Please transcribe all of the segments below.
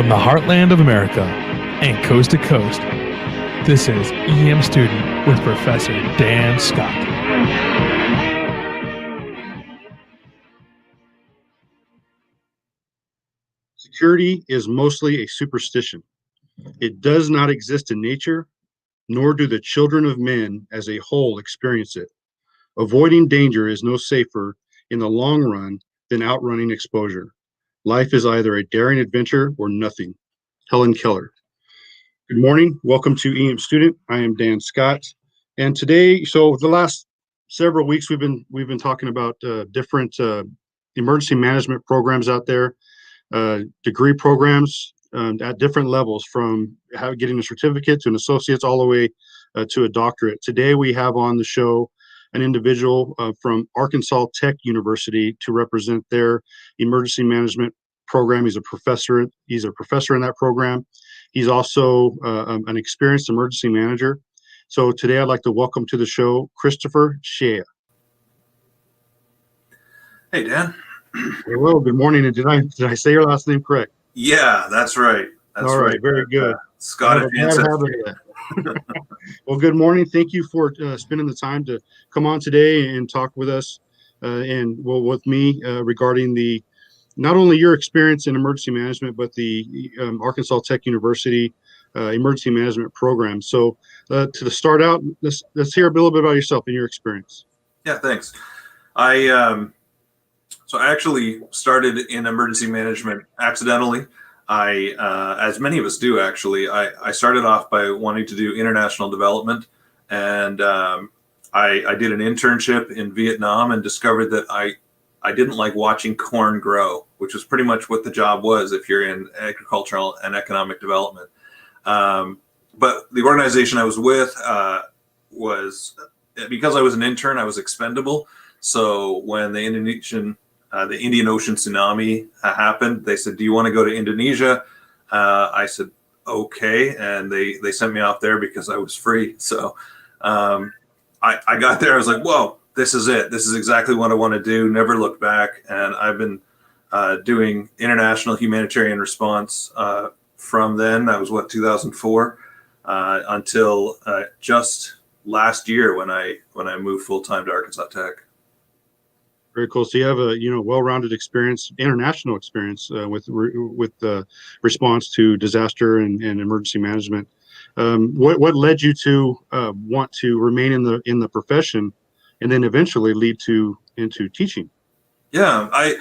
From the heartland of America and coast to coast, this is EM Student with Professor Dan Scott. Security is mostly a superstition. It does not exist in nature, nor do the children of men as a whole experience it. Avoiding danger is no safer in the long run than outrunning exposure. Life is either a daring adventure or nothing. Helen Keller. Good morning. Welcome to EM Student. I am Dan Scott. And today, so the last several weeks, we've been talking about different emergency management programs out there, degree programs at different levels, from getting a certificate to an associate's all the way to a doctorate. Today, we have on the show an individual from Arkansas Tech University to represent their emergency management program. He's a professor in that program. He's also an experienced emergency manager. So today I'd like to welcome to the show Christopher Shea. Hey, Dan. Hello, good morning. And did I say your last name correct? Yeah, that's right. All right, very good. Scottish ancestry. Well, good morning. Thank you for spending the time to come on today and talk with us with me regarding not only your experience in emergency management, but the Arkansas Tech University emergency management program. So to start out, let's hear a little bit about yourself and your experience. Yeah, thanks. I actually started in emergency management accidentally. As many of us do, actually, I started off by wanting to do international development, and I did an internship in Vietnam and discovered that I didn't like watching corn grow, which was pretty much what the job was if you're in agricultural and economic development. But the organization I was with was, because I was an intern, I was expendable. So when the Indian Ocean tsunami happened, they said, "Do you want to go to Indonesia?" I said, "Okay," and they sent me off there because I was free. So I got there. I was like, "Whoa, this is it. This is exactly what I want to do." Never looked back. And I've been doing international humanitarian response from then. That was 2004 until just last year when I moved full time to Arkansas Tech. Very cool. So you have a well-rounded experience, international experience with response to disaster and emergency management. What led you to want to remain in the profession, and then eventually lead into teaching? Yeah, I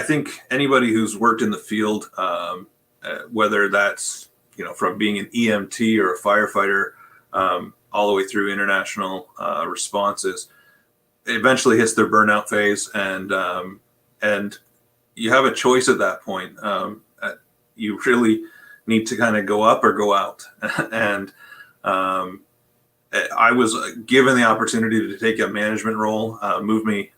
think anybody who's worked in the field, whether that's from being an EMT or a firefighter, all the way through international responses, eventually hits their burnout phase, and you have a choice at that point. You really need to kind of go up or go out. And I was given the opportunity to take a management role, move me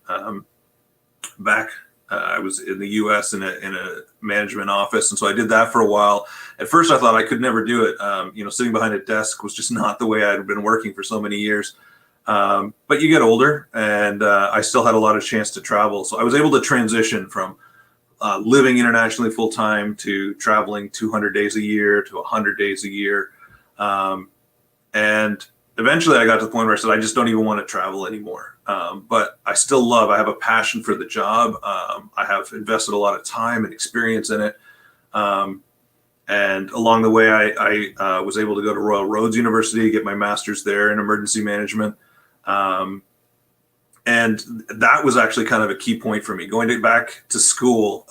back. I was in the U.S. in a management office, and so I did that for a while. At first, I thought I could never do it. Sitting behind a desk was just not the way I had been working for so many years. But you get older, and I still had a lot of chance to travel. So I was able to transition from living internationally full time to traveling 200 days a year to 100 days a year. And eventually I got to the point where I said, I just don't even want to travel anymore. But I still I have a passion for the job. I have invested a lot of time and experience in it. And along the way, I was able to go to Royal Roads University, get my master's there in emergency management. And that was actually kind of a key point for me. Going back to school,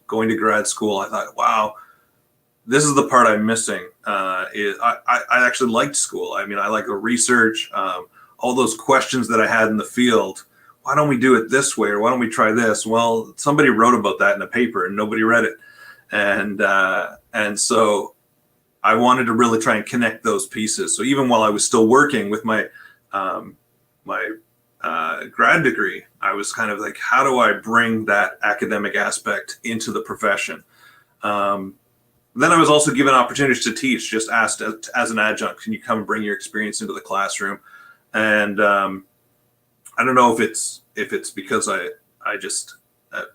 going to grad school, I thought, wow, this is the part I'm missing. I actually liked school. I mean, I like the research, all those questions that I had in the field. Why don't we do it this way? Or why don't we try this? Well, somebody wrote about that in a paper and nobody read it. And so I wanted to really try and connect those pieces. So even while I was still working with my grad degree, I was kind of like, how do I bring that academic aspect into the profession? Then I was also given opportunities to teach, just asked as an adjunct, can you come and bring your experience into the classroom? And I don't know if it's because I just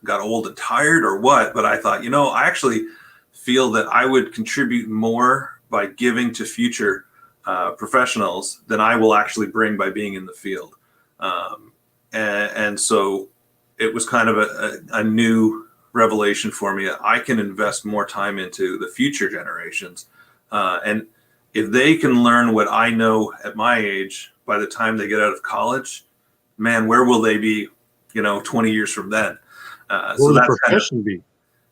got old and tired or what, but I thought, I actually feel that I would contribute more by giving to future professionals than I will actually bring by being in the field. And so it was kind of a new revelation for me. I can invest more time into the future generations. And if they can learn what I know at my age by the time they get out of college, man, where will they be, 20 years from then? Where So would the that's profession be?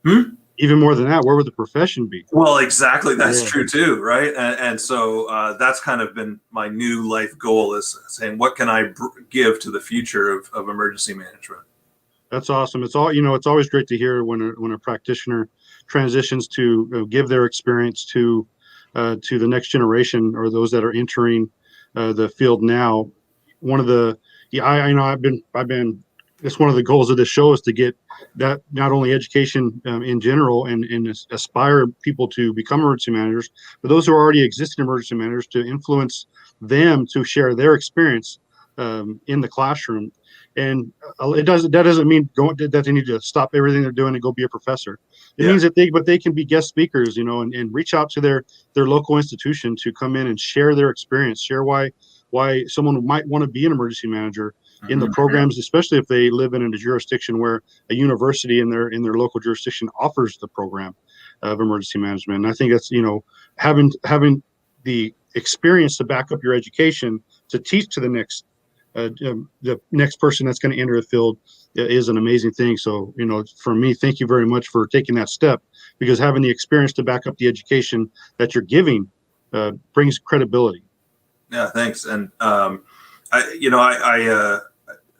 Hmm? Even more than that, where would the profession be? Well, exactly. That's Yeah. true too, right? And so that's kind of been my new life goal, is saying, what can I give to the future of emergency management? That's awesome. It's always great to hear when a practitioner transitions to give their experience to the next generation, or those that are entering the field now. One of the yeah, I know I've been it's one of the goals of this show is to get that, not only education in general, and aspire people to become emergency managers, but those who are already existing emergency managers, to influence them to share their experience in the classroom. And that doesn't mean that they need to stop everything they're doing and go be a professor. It Yeah. means that they can be guest speakers, and reach out to their local institution to come in and share their experience, share why someone might want to be an emergency manager in the Mhm. programs, especially if they live in a jurisdiction where a university in their local jurisdiction offers the program of emergency management. And I think that's, having the experience to back up your education to teach to the next person that's going to enter the field is an amazing thing. So, for me, thank you very much for taking that step, because having the experience to back up the education that you're giving brings credibility. Yeah, thanks. And I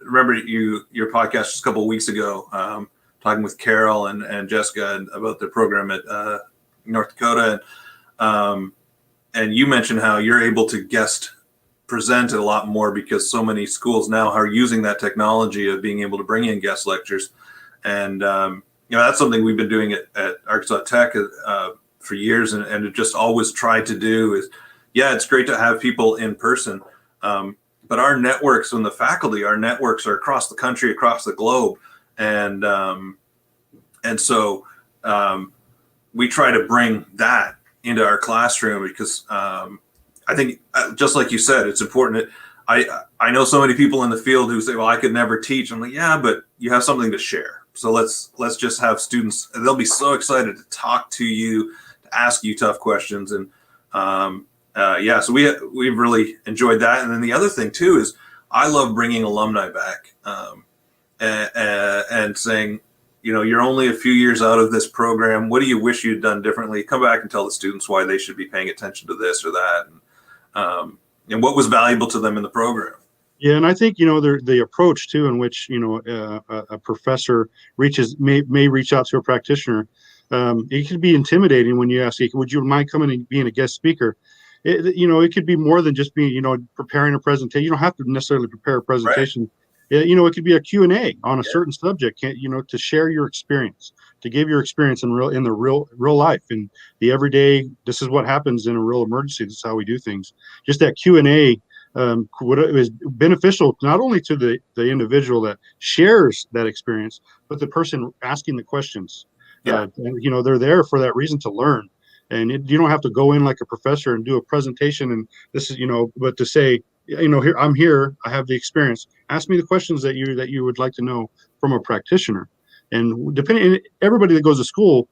remember your podcast just a couple of weeks ago, talking with Carol and Jessica about their program at North Dakota, and you mentioned how you're able to guest present a lot more because so many schools now are using that technology of being able to bring in guest lectures, and that's something we've been doing at Arkansas Tech for years, and it just always tried to do is. Yeah, it's great to have people in person, but our networks and the faculty, our networks are across the country, across the globe, and so we try to bring that into our classroom because I think, just like you said, it's important. I know so many people in the field who say, "Well, I could never teach." I'm like, "Yeah, but you have something to share. So let's just have students. They'll be so excited to talk to you, to ask you tough questions, and." So we've really enjoyed that. And then the other thing too is I love bringing alumni back and saying, you're only a few years out of this program. What do you wish you'd done differently? Come back and tell the students why they should be paying attention to this or that, and what was valuable to them in the program. Yeah, and I think the approach too, in which a professor may reach out to a practitioner. It could be intimidating when you ask, "Hey, would you mind coming and being a guest speaker?" It could be more than just being, preparing a presentation. You don't have to necessarily prepare a presentation. Right. It could be a Q&A on a certain subject, to share your experience, to give your experience in the real life, in the everyday. This is what happens in a real emergency. This is how we do things. Just that Q&A is beneficial not only to the individual that shares that experience, but the person asking the questions. Yeah. They're there for that reason, to learn. And you don't have to go in like a professor and do a presentation. And this is, but to say, here, I'm here, I have the experience. Ask me the questions that you would like to know from a practitioner. And everybody that goes to school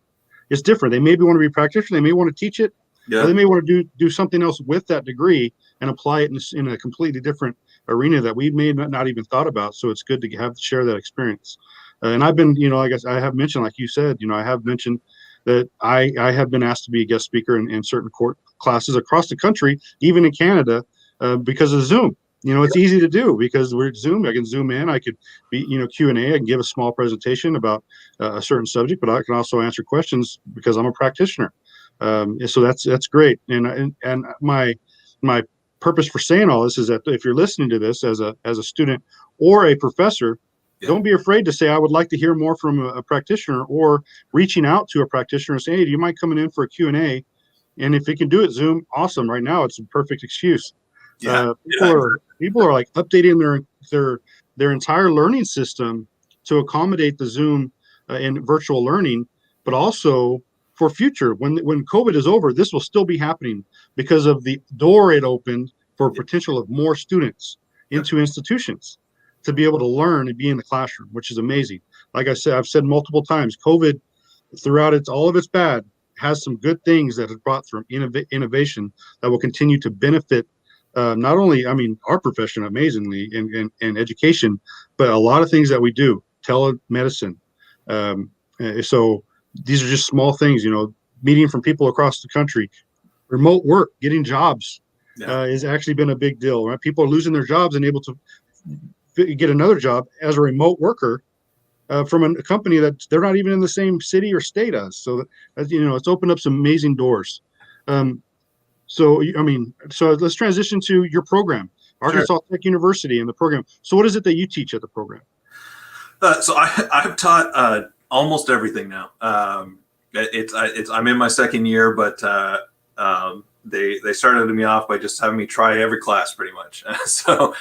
is different. They maybe want to be a practitioner. They may want to teach it. Yeah. Or they may want to do something else with that degree and apply it in a completely different arena that we may not even thought about. So it's good to share that experience. And I've been, I guess I have mentioned, like you said, I have mentioned that I have been asked to be a guest speaker in certain court classes across the country, even in Canada, because of Zoom. It's easy to do because we're Zoom. I can Zoom in. I could be, Q&A. I can give a small presentation about a certain subject, but I can also answer questions because I'm a practitioner. So that's great. And my purpose for saying all this is that if you're listening to this as a student or a professor, don't be afraid to say, I would like to hear more from a practitioner, or reaching out to a practitioner and saying, hey, do you mind coming in for a Q&A? And if you can do it Zoom, awesome. Right now, it's a perfect excuse. People are like updating their entire learning system to accommodate the Zoom and virtual learning, but also for future. When COVID is over, this will still be happening because of the door it opened for potential of more students into institutions to be able to learn and be in the classroom, which is amazing. Like I said, I've said multiple times, COVID, throughout all of its bad, has some good things that have brought through innovation that will continue to benefit not only, I mean, our profession amazingly in education, but a lot of things that we do, telemedicine. So these are just small things, meeting from people across the country, remote work, getting jobs has actually been a big deal, right? People are losing their jobs and able to get another job as a remote worker from a company that they're not even in the same city or state as. So, it's opened up some amazing doors. So let's transition to your program, Arkansas Tech University, and the program. So what is it that you teach at the program? So I've taught almost everything now. I'm in my second year, but they started me off by just having me try every class pretty much. So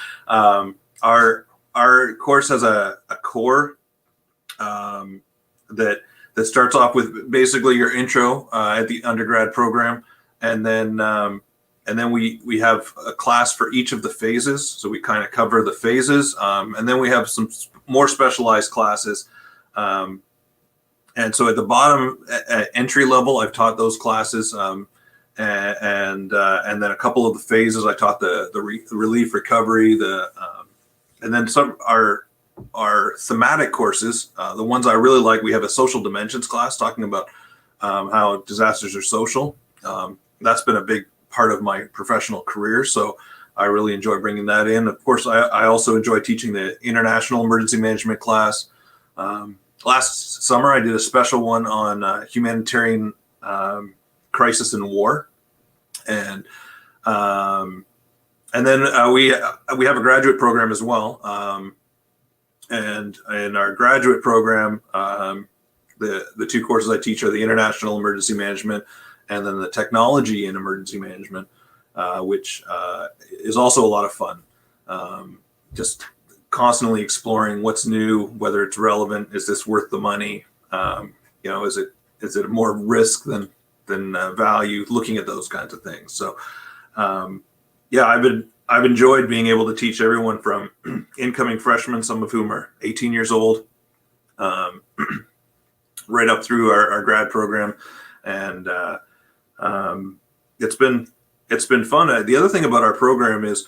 our course has a core that starts off with basically your intro at the undergrad program, and then we have a class for each of the phases. So we kind of cover the phases, and then we have some more specialized classes. And so at the bottom, at entry level, I've taught those classes, and then a couple of the phases I taught the relief recovery, and then some our thematic courses, the ones I really like. We have a social dimensions class talking about how disasters are social. That's been a big part of my professional career, so I really enjoy bringing that in. Of course, I also enjoy teaching the international emergency management class. Last summer, I did a special one on humanitarian crisis and war, and then we have a graduate program as well. And in our graduate program, the two courses I teach are the international emergency management and then the technology in emergency management, which is also a lot of fun. Just constantly exploring what's new, whether it's relevant, is this worth the money? Is it more risk than value? Looking at those kinds of things. So, I've enjoyed being able to teach everyone from incoming freshmen, some of whom are 18 years old, right up through our grad program, and it's been fun. The other thing about our program is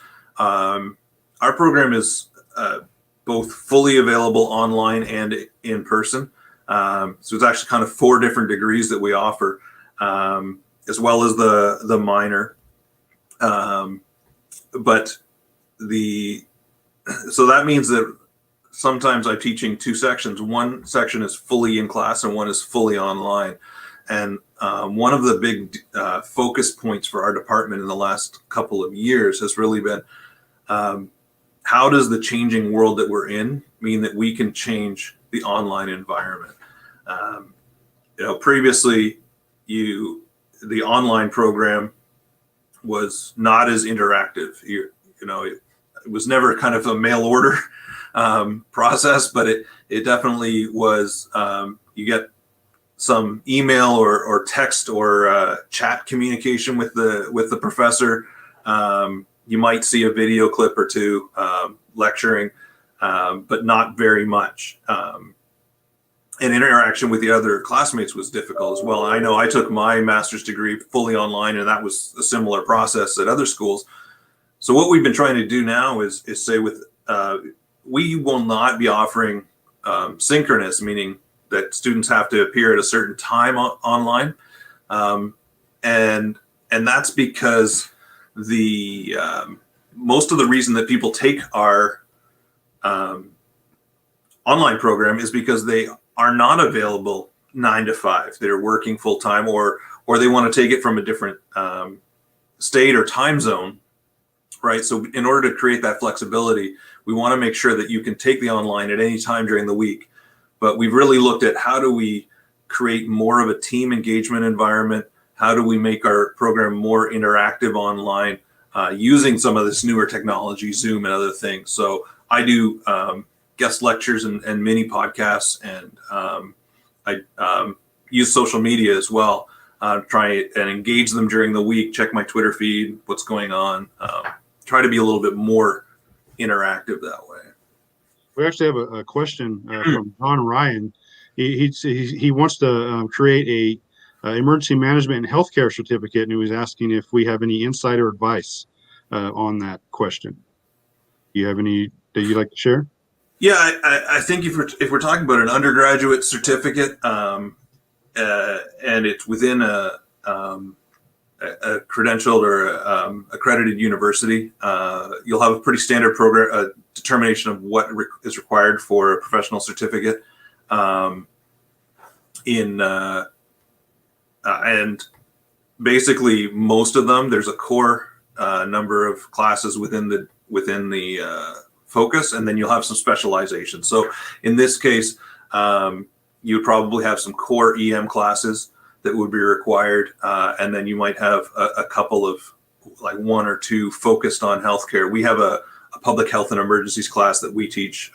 both fully available online and in person. So it's actually kind of 4 different degrees that we offer, as well as the minor. So that means that sometimes I'm teaching 2 sections. One section is fully in class and one is fully online. And one of the big focus points for our department in the last couple of years has really been, how does the changing world that we're in mean that we can change the online environment? Previously, the online program was not as interactive. It was never kind of a mail order process, but it definitely was. You get some email or text or chat communication with the professor. You might see a video clip or 2 lecturing, but not very much. And interaction with the other classmates was difficult as well. I know I took my master's degree fully online, and that was a similar process at other schools. So what we've been trying to do now is say we will not be offering synchronous, meaning that students have to appear at a certain time online, and that's because the most of the reason that people take our online program is because they are not available 9 to 5. They're working full time, or they want to take it from a different state or time zone, right? So in order to create that flexibility, we want to make sure that you can take the online at any time during the week. But we've really looked at how do we create more of a team engagement environment? How do we make our program more interactive online using some of this newer technology, Zoom and other things? So I do guest lectures and mini podcasts, and I use social media as well. Try and engage them during the week, check my Twitter feed, what's going on, try to be a little bit more interactive that way. We actually have a question from John Ryan. He wants to create a emergency management and healthcare certificate, and he was asking if we have any insider advice on that question. Do you have any that you'd like to share? Yeah, I think if we're talking about an undergraduate certificate, and it's within a credentialed or accredited university, you'll have a pretty standard program determination of what is required for a professional certificate. And basically most of them, there's a core number of classes within the focus, and then you'll have some specialization. So in this case, you would probably have some core EM classes that would be required, and then you might have a couple of, like, one or two focused on healthcare. We have a public health and emergencies class that we teach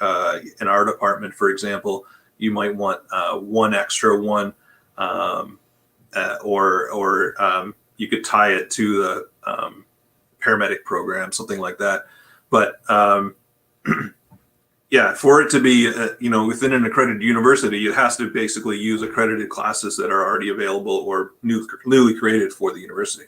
in our department, for example. You might want one extra one, or you could tie it to the paramedic program, something like that. But yeah, for it to be, within an accredited university, it has to basically use accredited classes that are already available or newly created for the university.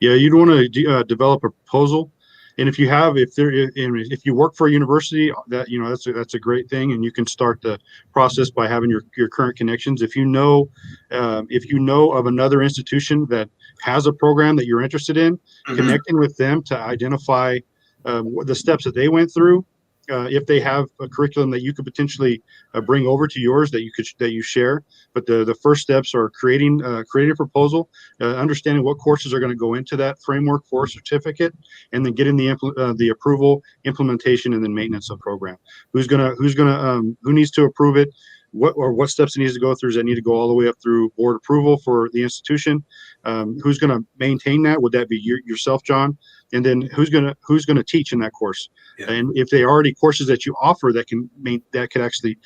Yeah, you'd want to develop a proposal, and if you work for a university, that's a great thing, and you can start the process by having your current connections. If you know of another institution that has a program that you're interested in, connecting with them to identify the steps that they went through. If they have a curriculum that you could potentially bring over to yours that you share, but the first steps are creating a proposal, understanding what courses are going to go into that framework for a certificate, and then getting the approval, implementation, and then maintenance of program. Who needs to approve it? What steps it needs to go through? Does it need to go all the way up through board approval for the institution? Who's going to maintain that? Would that be yourself, John? And then who's going to teach in that course? Yeah. And if they are already courses that you offer that could actually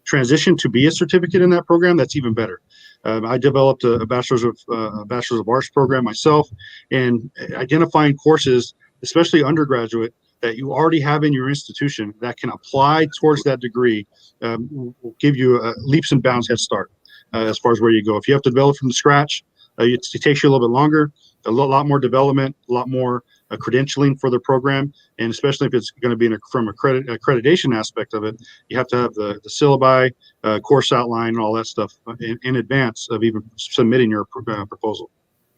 transition to be a certificate in that program, that's even better. I developed a bachelor's of arts program myself, and identifying courses, especially undergraduate, that you already have in your institution that can apply towards that degree, will give you a leaps and bounds head start as far as where you go. If you have to develop from scratch, it takes you a little bit longer, a lot more development, a lot more credentialing for the program, and especially if it's going to be from accreditation aspect of it, you have to have the syllabi, course outline, and all that stuff in advance of even submitting your proposal.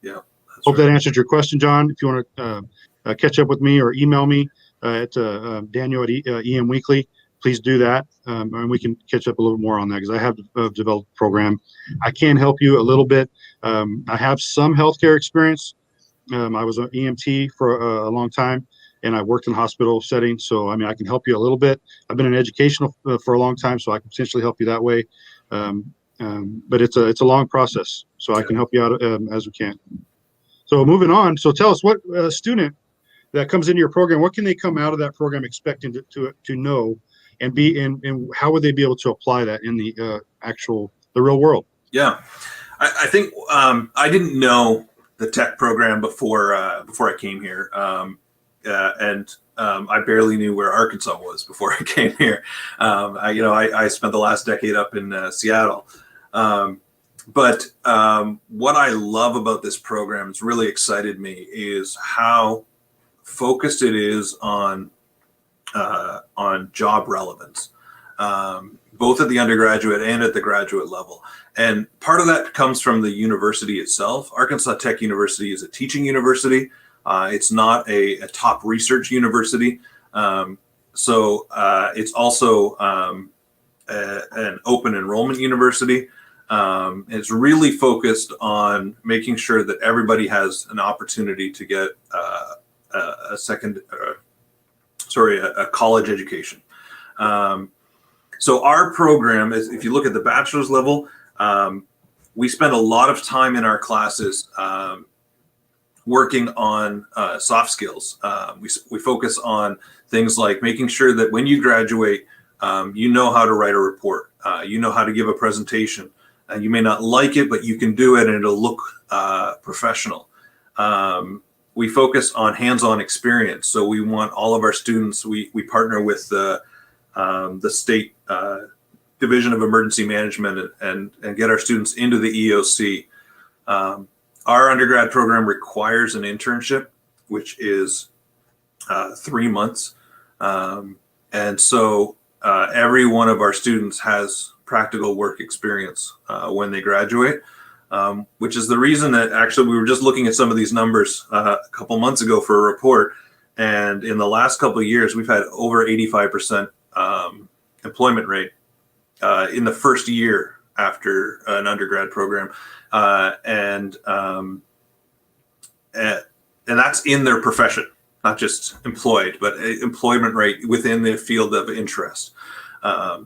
Yeah. Hope that answered your question, John. If you want to catch up with me or email me at Daniel at EM Weekly, please do that, and we can catch up a little more on that, because I have developed a program. I can help you a little bit. I have some healthcare experience. I was an EMT for a long time, and I worked in hospital settings. So, I can help you a little bit. I've been in educational for a long time, so I can potentially help you that way. But it's a long process, so I can help you out as we can. So moving on. So tell us, what student that comes into your program, what can they come out of that program expecting to know, and how would they be able to apply that in the real world? Yeah, I think I didn't know the tech program before I came here, and I barely knew where Arkansas was before I came here. I spent the last decade up in Seattle, but what I love about this program, it's really excited me, is how focused it is on job relevance, both at the undergraduate and at the graduate level. And part of that comes from the university itself. Arkansas Tech University is a teaching university. It's not a top research university. So it's also an open enrollment university. It's really focused on making sure that everybody has an opportunity to get a college education. So our program is, if you look at the bachelor's level, we spend a lot of time in our classes working on soft skills. We focus on things like making sure that when you graduate, you know how to write a report, you know how to give a presentation. You may not like it, but you can do it and it'll look professional. We focus on hands-on experience. So we want all of our students, we partner with the state Division of Emergency Management and get our students into the EOC. Our undergrad program requires an internship, which is 3 months. And so every one of our students has practical work experience when they graduate, which is the reason that actually we were just looking at some of these numbers a couple months ago for a report. And in the last couple of years, we've had over 85% employment rate in the first year after an undergrad program. And that's in their profession, not just employed, but employment rate within the field of interest.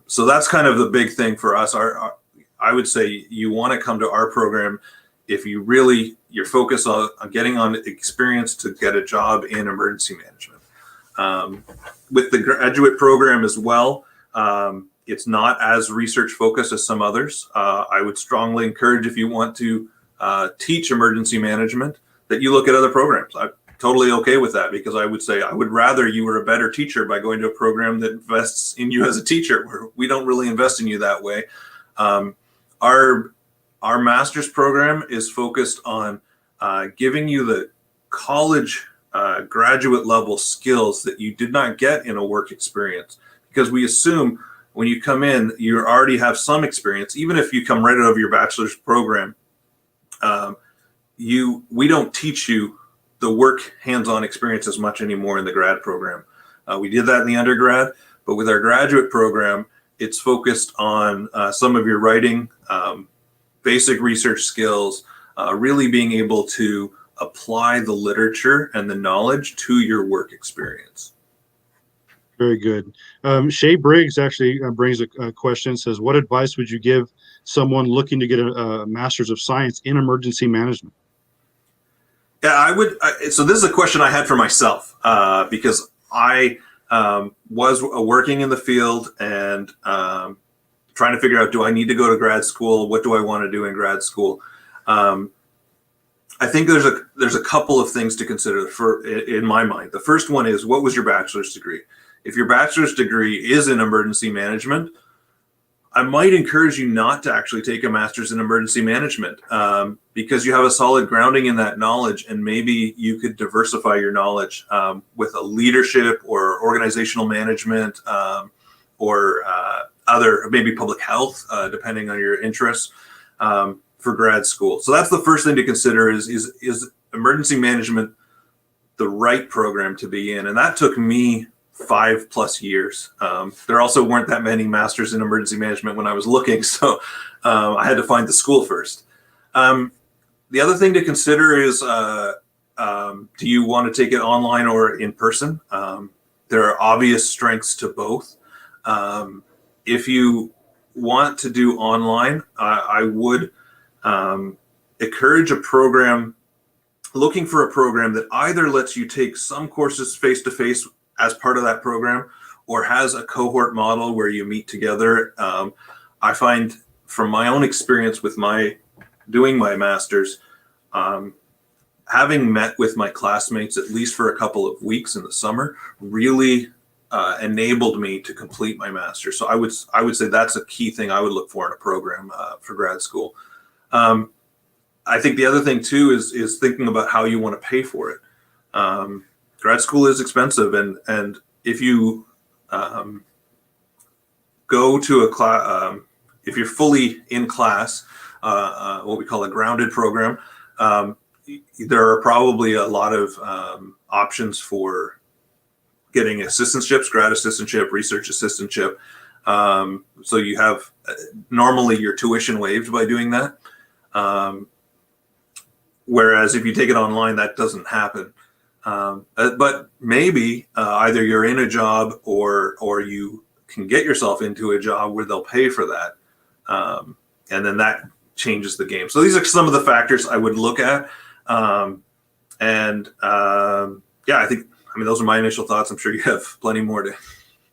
So that's kind of the big thing for us. I would say you want to come to our program if you really, you're focused on getting on experience to get a job in emergency management. With the graduate program as well, it's not as research focused as some others. I would strongly encourage, if you want to teach emergency management, that you look at other programs. I'm totally okay with that, because I would say I would rather you were a better teacher by going to a program that invests in you as a teacher, where we don't really invest in you that way. Our master's program is focused on giving you the college graduate level skills that you did not get in a work experience, because we assume when you come in, you already have some experience. Even if you come right out of your bachelor's program, we don't teach you the work hands-on experience as much anymore in the grad program. We did that in the undergrad, but with our graduate program, it's focused on some of your writing, basic research skills, really being able to apply the literature and the knowledge to your work experience. Very good. Shay Briggs actually brings a question, says, what advice would you give someone looking to get a Master's of Science in emergency management? Yeah, I would. So this is a question I had for myself, because I was working in the field and trying to figure out, do I need to go to grad school? What do I want to do in grad school? I think there's a couple of things to consider in my mind. The first one is, what was your bachelor's degree? If your bachelor's degree is in emergency management, I might encourage you not to actually take a master's in emergency management, because you have a solid grounding in that knowledge, and maybe you could diversify your knowledge with a leadership or organizational management, or other, maybe public health, depending on your interests, for grad school. So that's the first thing to consider, is emergency management the right program to be in? And that took me 5+ years. There also weren't that many masters in emergency management when I was looking, so I had to find the school first. The other thing to consider is, do you want to take it online or in person? There are obvious strengths to both. If you want to do online, I would encourage looking for a program that either lets you take some courses face-to-face as part of that program, or has a cohort model where you meet together. I find, from my own experience with doing my master's, having met with my classmates at least for a couple of weeks in the summer really enabled me to complete my master's. So I would say that's a key thing I would look for in a program for grad school. I think the other thing too is thinking about how you want to pay for it. Grad school is expensive, and if you go to a class, if you're fully in class, what we call a grounded program, there are probably a lot of options for getting assistantships, grad assistantship, research assistantship. So you have normally your tuition waived by doing that. Whereas if you take it online, that doesn't happen. But maybe either you're in a job or you can get yourself into a job where they'll pay for that. And then that changes the game. So these are some of the factors I would look at. And yeah, I mean, those are my initial thoughts. I'm sure you have plenty more to.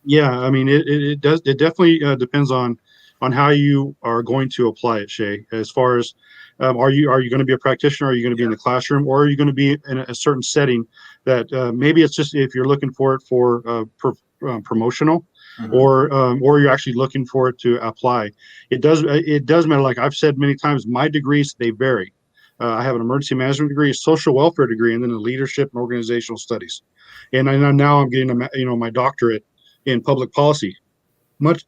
Yeah, I mean, it does. It definitely depends on how you are going to apply it, Shay. As far as are you going to be a practitioner? Are you going to be in the classroom, or are you going to be in a certain setting that maybe it's just if you're looking for it for promotional, or you're actually looking for it to apply. It does matter. Like I've said many times, my degrees, they vary. I have an emergency management degree, a social welfare degree, and then a leadership and organizational studies. And now I'm getting my doctorate in public policy.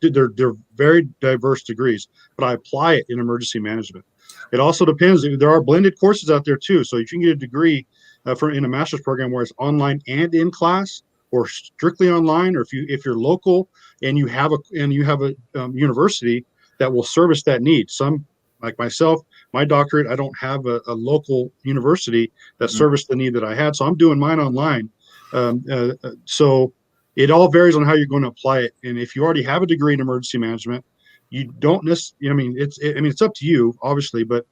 They're very diverse degrees, but I apply it in emergency management. It also depends. There are blended courses out there too, so you can get a degree in a master's program where it's online and in class, or strictly online. Or if you're local and you have a university that will service that need. Some, like myself, my doctorate, I don't have a local university that serviced the need that I had, so I'm doing mine online. So it all varies on how you're going to apply it. And if you already have a degree in emergency management, you don't necessarily, I mean, it's up to you, obviously, but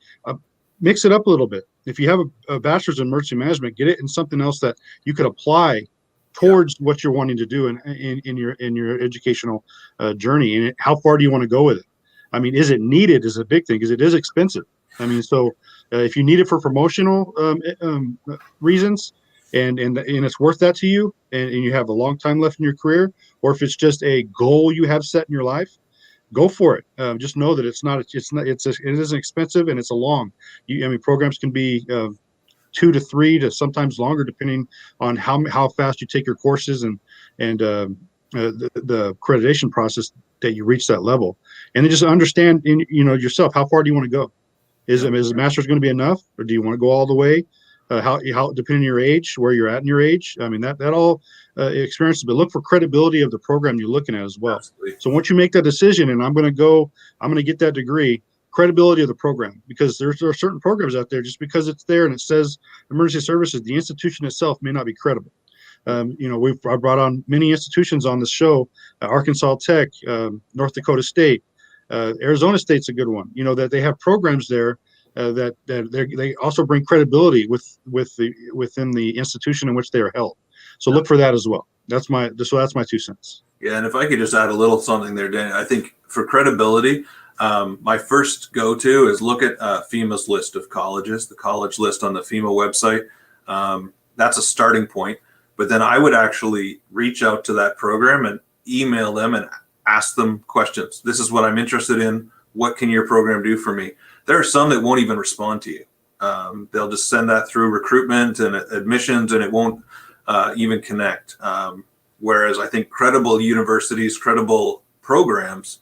mix it up a little bit. If you have a bachelor's in emergency management, get it in something else that you could apply towards what you're wanting to do in your educational journey. And how far do you want to go with it? I mean, is it needed is a big thing, because it is expensive. I mean, so if you need it for promotional reasons, and it's worth that to you, and you have a long time left in your career, or if it's just a goal you have set in your life, go for it. Just know that it isn't expensive, and it's a long. I mean, programs can be 2 to 3 to sometimes longer, depending on how fast you take your courses and the accreditation process that you reach that level. And then just understand yourself, how far do you want to go? Is a master's going to be enough, or do you want to go all the way? How depending on your age, where you're at in your age. I mean, that all experiences, but look for credibility of the program you're looking at as well. Absolutely. So once you make that decision, and I'm going to get that degree, credibility of the program, because there are certain programs out there, just because it's there and it says emergency services, the institution itself may not be credible. I brought on many institutions on this show: Arkansas Tech, North Dakota State, Arizona State's a good one. That they have programs there that they also bring credibility within the institution in which they are held. So look for that as well. That's my 2 cents. Yeah, and if I could just add a little something there, Dan, I think for credibility, my first go-to is look at FEMA's list of colleges, the college list on the FEMA website. That's a starting point. But then I would actually reach out to that program and email them and ask them questions. This is what I'm interested in. What can your program do for me? There are some that won't even respond to you. They'll just send that through recruitment and admissions, and it won't even connect. Whereas I think credible universities, credible programs,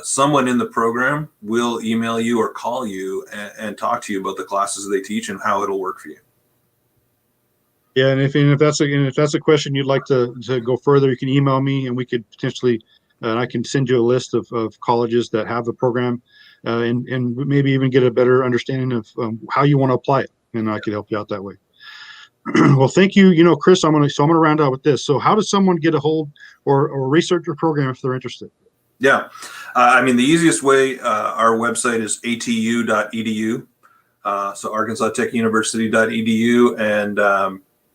someone in the program will email you or call you and talk to you about the classes they teach and how it'll work for you. Yeah, and if that's a question you'd like to go further, you can email me, and we could potentially, I can send you a list of colleges that have the program, and maybe even get a better understanding of how you want to apply it, and I could help you out that way. Well, thank you. Chris, I'm gonna round out with this. So, how does someone get a hold or research your program if they're interested? Yeah, I mean, the easiest way, our website is atu.edu, so Arkansas Tech University.edu, and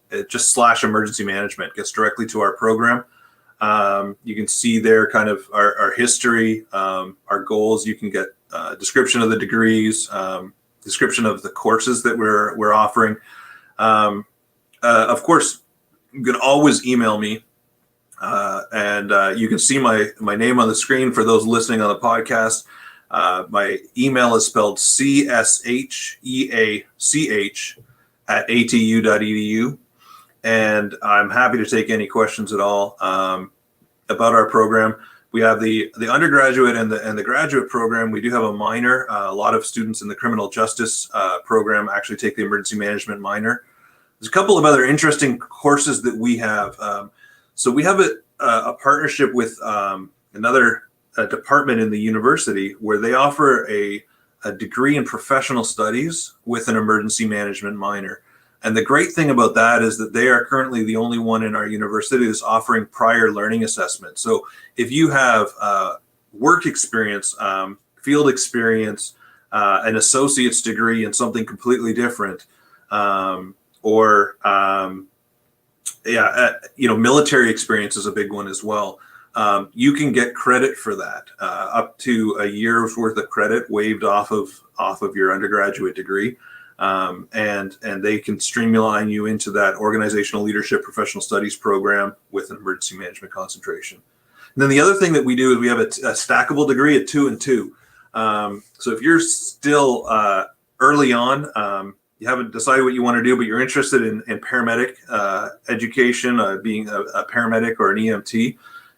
it just /emergency management gets directly to our program. You can see there kind of our history, our goals. You can get a description of the degrees, description of the courses that we're offering. Of course, you can always email me, and you can see my name on the screen for those listening on the podcast. My email is spelled CSHEACH@atu.edu. And I'm happy to take any questions at all about our program. We have the undergraduate and the graduate program. We do have a minor. A lot of students in the criminal justice program actually take the emergency management minor. There's a couple of other interesting courses that we have. So we have a partnership with another department in the university where they offer a degree in professional studies with an emergency management minor. And the great thing about that is that they are currently the only one in our university that's offering prior learning assessment. So if you have work experience, field experience, an associate's degree in something completely different, or military experience is a big one as well. You can get credit for that, up to a year's worth of credit waived off of your undergraduate degree, and they can streamline you into that organizational leadership professional studies program with an emergency management concentration. And then the other thing that we do is we have a stackable degree at 2 and 2. So if you're still early on, you haven't decided what you want to do, but you're interested in paramedic education, being a paramedic or an EMT,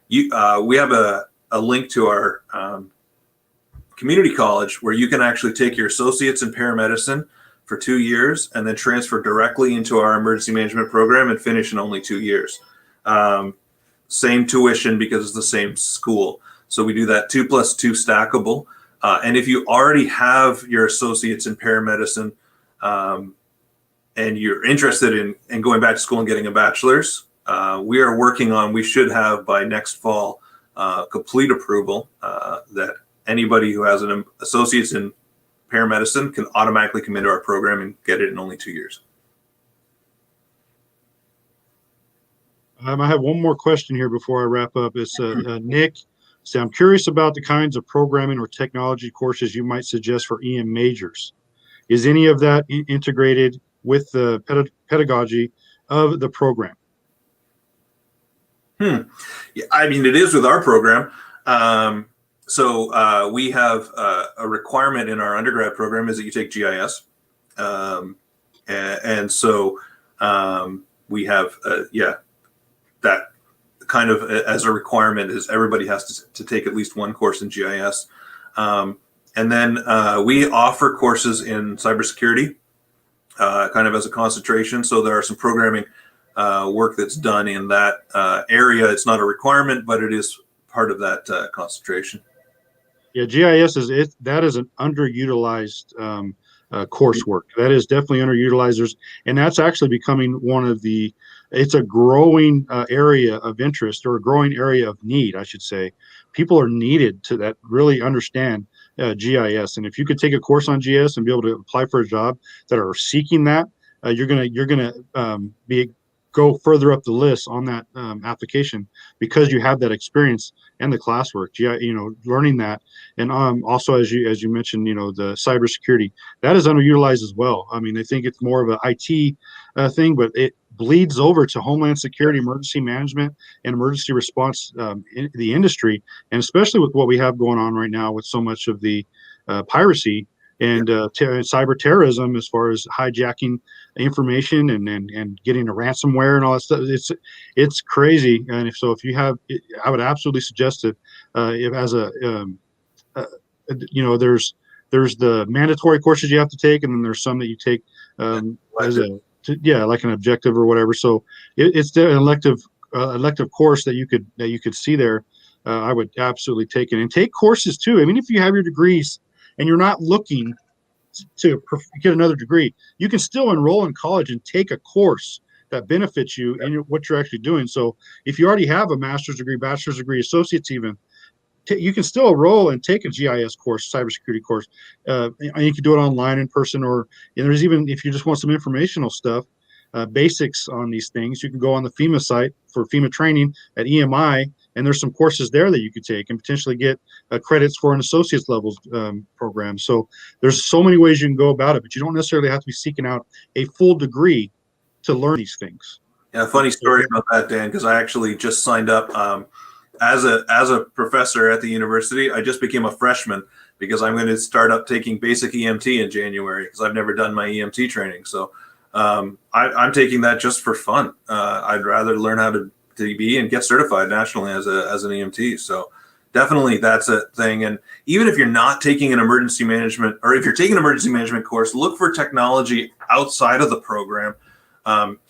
we have a link to our community college where you can actually take your associates in paramedicine for 2 years and then transfer directly into our emergency management program and finish in only 2 years. Same tuition because it's the same school. So we do that 2+2 stackable. And if you already have your associates in paramedicine and you're interested in going back to school and getting a bachelor's, we should have by next fall complete approval that anybody who has an associate's in paramedicine can automatically come into our program and get it in only 2 years. I have one more question here before I wrap up. It's Nick. So I'm curious about the kinds of programming or technology courses you might suggest for EM majors. Is any of that integrated with the pedagogy of the program? Yeah, I mean, it is with our program. So we have a requirement in our undergrad program is that you take GIS. And so we have, that kind of as a requirement is everybody has to take at least one course in GIS. And then we offer courses in cybersecurity, kind of as a concentration. So there are some programming work that's done in that area. It's not a requirement, but it is part of that concentration. Yeah, GIS is an underutilized coursework. That is definitely underutilized, and that's actually becoming one of the. It's a growing area of interest, or a growing area of need, I should say. People are needed to that really understand GIS, and if you could take a course on GIS and be able to apply for a job that are seeking that, you're gonna go further up the list on that application because you have that experience and the classwork, learning that. And also, as you mentioned, the cybersecurity, that is underutilized as well. I mean, I think it's more of an IT thing, but it bleeds over to Homeland Security, emergency management, and emergency response in the industry, and especially with what we have going on right now with so much of the piracy and cyber terrorism, as far as hijacking information and getting a ransomware and all that stuff. It's crazy. And if you have, I would absolutely suggest it. If as a there's the mandatory courses you have to take, and then there's some that you take like an objective or whatever. So it's the elective course that you could see there. I would absolutely take it, and take courses too. I mean, if you have your degrees and you're not looking to get another degree, you can still enroll in college and take a course that benefits you and what you're actually doing. So if you already have a master's degree, bachelor's degree, associate's even, you can still enroll and take a GIS course, cybersecurity course. And you can do it online, in person, or there's even, if you just want some informational stuff, basics on these things, you can go on the FEMA site for FEMA training at EMI, and there's some courses there that you could take and potentially get credits for an associate's level program. So there's so many ways you can go about it, but you don't necessarily have to be seeking out a full degree to learn these things. Yeah, funny story about that, Dan, because I actually just signed up as a professor at the university. I just became a freshman because I'm going to start up taking basic EMT in January because I've never done my EMT training. So I'm taking that just for fun. I'd rather learn how to be and get certified nationally as an EMT. So definitely that's a thing. And even if you're not taking an emergency management, or if you're taking an emergency management course, look for technology outside of the program.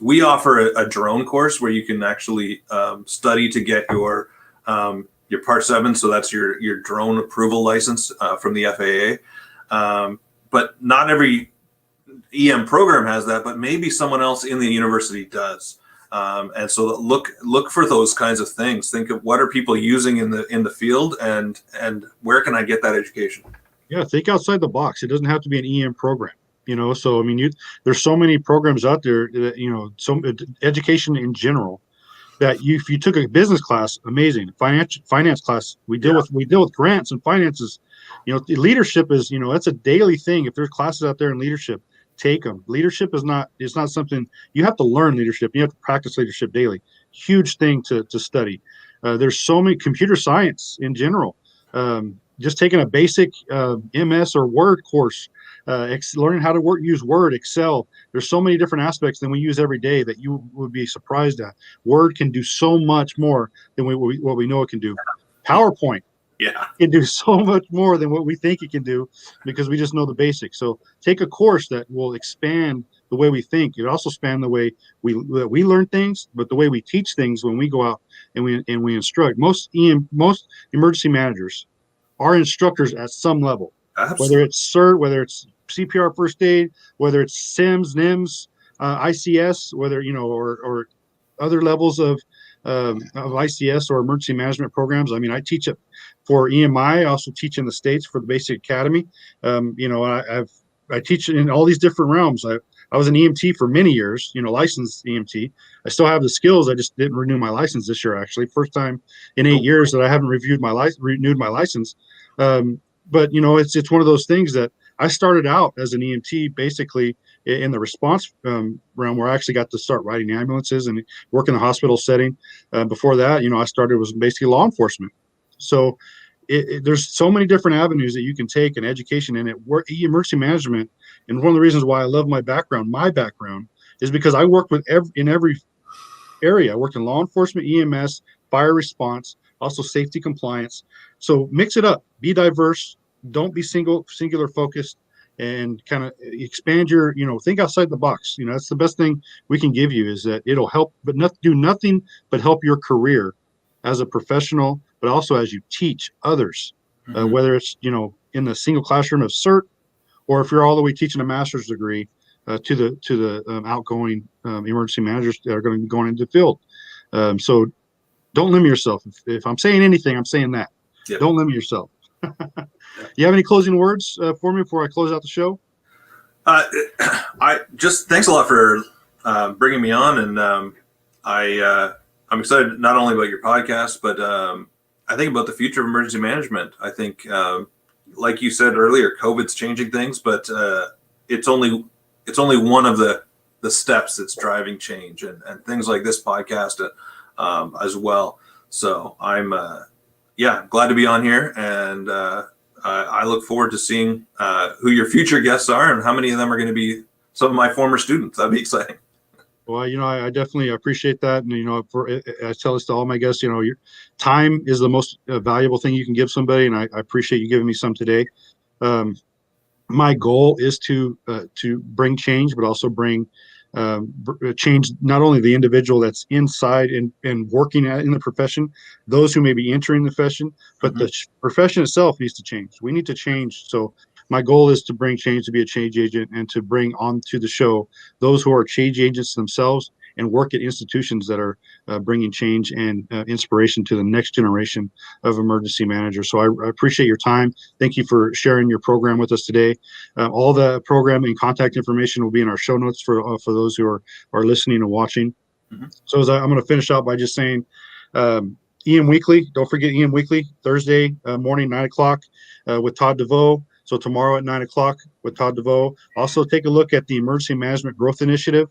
We offer a drone course where you can actually study to get your Part 7, so that's your drone approval license from the FAA. But not every EM program has that, but maybe someone else in the university does. And so look for those kinds of things. Think of what are people using in the field, and where can I get that education? Yeah, think outside the box. It doesn't have to be an EM program. So I mean, there's so many programs out there that, so education in general, that if you took a business class, amazing. Finance class, we deal with grants and finances. Leadership is, it's a daily thing. If there's classes out there in leadership, take them. Leadership is not, it's not something you have to learn. Leadership, you have to practice leadership daily. Huge thing to study. There's so many, computer science in general. Just taking a basic MS or Word course, learning how to use Word, Excel. There's so many different aspects that we use every day that you would be surprised at. Word can do so much more than what we know it can do. PowerPoint can do so much more than what we think it can do, because we just know the basics. So take a course that will expand the way we think. It also expand the way we learn things, but the way we teach things when we go out and we instruct. Most emergency managers are instructors at some level. Absolutely. Whether it's CERT, whether it's CPR first aid, whether it's SIMS, NIMS, ICS, whether, or other levels of ICS or emergency management programs. I mean, I teach it for EMI. I also teach in the States for the Basic Academy. I teach in all these different realms. I was an EMT for many years, licensed EMT. I still have the skills. I just didn't renew my license this year, actually. First time in 8 years that I haven't renewed my license. But it's one of those things that I started out as an EMT, basically in the response realm, where I actually got to start riding ambulances and work in the hospital setting. Before that, I started was basically law enforcement. So there's so many different avenues that you can take in education and emergency management. And one of the reasons why I love my background is because I worked in every area. I worked in law enforcement, EMS, fire response, also safety compliance. So mix it up, be diverse, don't be singular focused, and kind of expand your, think outside the box. That's the best thing we can give you, is that it'll help, but do nothing but help your career as a professional, but also as you teach others, whether it's, in the single classroom of CERT, or if you're all the way teaching a master's degree to the outgoing emergency managers that are going to be going into the field. So don't limit yourself. If I'm saying anything, I'm saying that. Yeah. Don't limit yourself. You have any closing words for me before I close out the show? I just thanks a lot for bringing me on, and I'm excited not only about your podcast, but I think about the future of emergency management. I think, like you said earlier, COVID's changing things, but it's only one of the steps that's driving change, and things like this podcast as well. So I'm glad to be on here, and I look forward to seeing who your future guests are and how many of them are going to be some of my former students. That'd be exciting. Well, I definitely appreciate that. And, I tell this to all my guests, your time is the most valuable thing you can give somebody. And I appreciate you giving me some today. My goal is to bring change, but also bring change, not only the individual that's inside and working in the profession, those who may be entering the profession, but the profession itself needs to change. We need to change. So my goal is to bring change, to be a change agent, and to bring onto the show those who are change agents themselves and work at institutions that are bringing change and inspiration to the next generation of emergency managers. So I appreciate your time. Thank you for sharing your program with us today. All the program and contact information will be in our show notes for those who are listening and watching. So I'm going to finish out by just saying, EM Weekly, don't forget EM Weekly, Thursday morning, 9 o'clock with Todd DeVoe. So tomorrow at 9 o'clock with Todd DeVoe. Also take a look at the Emergency Management Growth Initiative.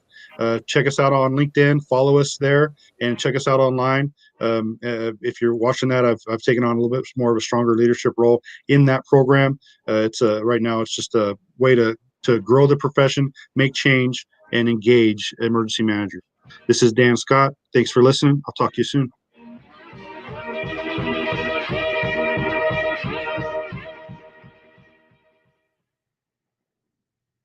Check us out on LinkedIn, follow us there, and check us out online. If you're watching that, I've taken on a little bit more of a stronger leadership role in that program. Right now it's just a way to grow the profession, make change, and engage emergency managers. This is Dan Scott. Thanks for listening. I'll talk to you soon.